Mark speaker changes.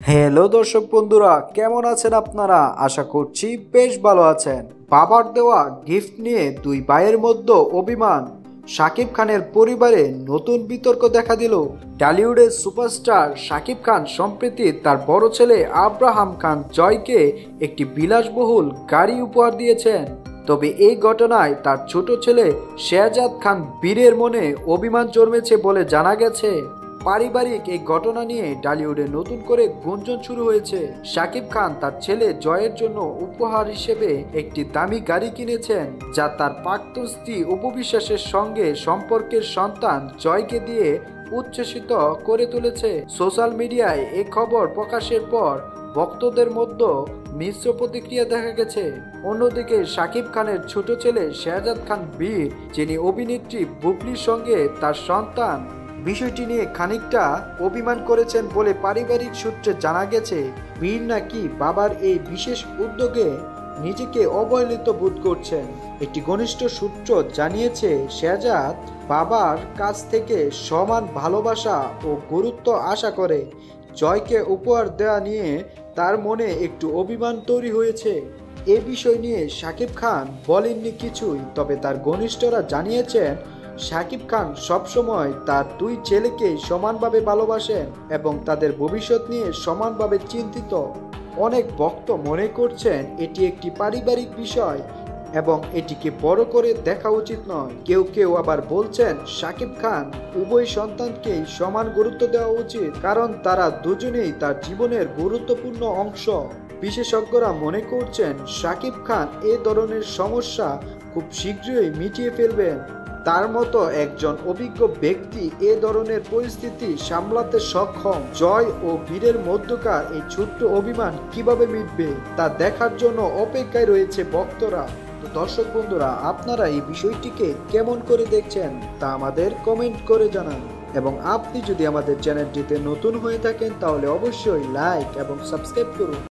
Speaker 1: Hello দর্শক বন্ধুরা, কেমন আছেন আপনারা? আশা করছি বেশ ভালো আছেন। বাবার দেওয়া গিফট নিয়ে দুই ভাইয়ের মধ্যে অভিমান। শাকিব খানের পরিবারে নতুন বিতর্ক দেখা দিল। টলিউডের সুপারস্টার শাকিব খান সম্প্রতি তার বড় ছেলে আব্রাহাম খান জয়কে একটি বিলাসবহুল গাড়ি উপহার দিয়েছেন। তবে এই ঘটনায় তার ছোট ছেলে শেহজাদ খান বীরের মনে অভিমান জন্মেছে বলে জানা গেছে। পারিবারিক এই ঘটনা নিয়ে টলিউডে নতুন করে গুঞ্জন শুরু হয়েছে। শাকিব খান তার ছেলে জয়ের জন্য উপহার হিসেবে একটি দামি গাড়ি কিনেছেন, যা তার প্রাক্তন স্ত্রী উপবিশ্বাসের সঙ্গে সম্পর্কের সন্তান জয়কে দিয়ে উচ্ছ্বসিত করে তুলেছে। সোশ্যাল মিডিয়ায় এই খবর প্রকাশের পর ভক্তদের মধ্যে মিশ্র প্রতিক্রিয়া দেখা গেছে। অন্যদিকে শাকিব খানের ছোট ছেলে শেহজাদ খান বীর, যিনি অভিনেত্রী বুবলির সঙ্গে তার সন্তান, বিষয়টি নিয়ে খানিকটা অভিমান করেছেন বলে পারিবারিক সূত্রে জানা গেছে। বীর নাকি বাবার এই বিশেষ উদ্যোগে নিজেকে অবহেলিত বোধ করছেন। একটি ঘনিষ্ঠ সূত্র জানিয়েছে, শেহজাদ বাবার কাছ থেকে সমান ভালোবাসা ও গুরুত্ব আশা করে। জয়কে উপহার দেওয়া নিয়ে তার মনে একটু অভিমান তৈরি হয়েছে। এ বিষয় নিয়ে শাকিব খান বলেননি কিছুই, তবে তার ঘনিষ্ঠরা জানিয়েছেন শাকিব খান সবসময় তার দুই ছেলেকে সমানভাবে ভালোবাসেন এবং তাদের ভবিষ্যৎ নিয়ে সমানভাবে চিন্তিত। অনেক ভক্ত মনে করছেন এটি একটি পারিবারিক বিষয় এবং এটিকে বড় করে দেখা উচিত নয়। কেউ কেউ আবার বলছেন শাকিব খান উভয় সন্তানকেই সমান গুরুত্ব দেওয়া উচিত, কারণ তারা দুজনেই তার জীবনের গুরুত্বপূর্ণ অংশ। বিশেষজ্ঞরা মনে করছেন শাকিব খান এ ধরনের সমস্যা খুব শীঘ্রই মিটিয়ে ফেলবেন। তার মতো একজন অভিজ্ঞ ব্যক্তি এ ধরনের পরিস্থিতি সামলাতে সক্ষম। জয় ও বীরের মধ্যকার এই ছোট্ট অভিমান কিভাবে মিটবে তা দেখার জন্য অপেক্ষায় রয়েছে ভক্তরা। তো দর্শক বন্ধুরা, আপনারা এই বিষয়টিকে কেমন করে দেখছেন তা আমাদের কমেন্ট করে জানান। এবং আপনি যদি আমাদের চ্যানেলটিতে নতুন হয়ে থাকেন তাহলে অবশ্যই লাইক এবং সাবস্ক্রাইব করুন।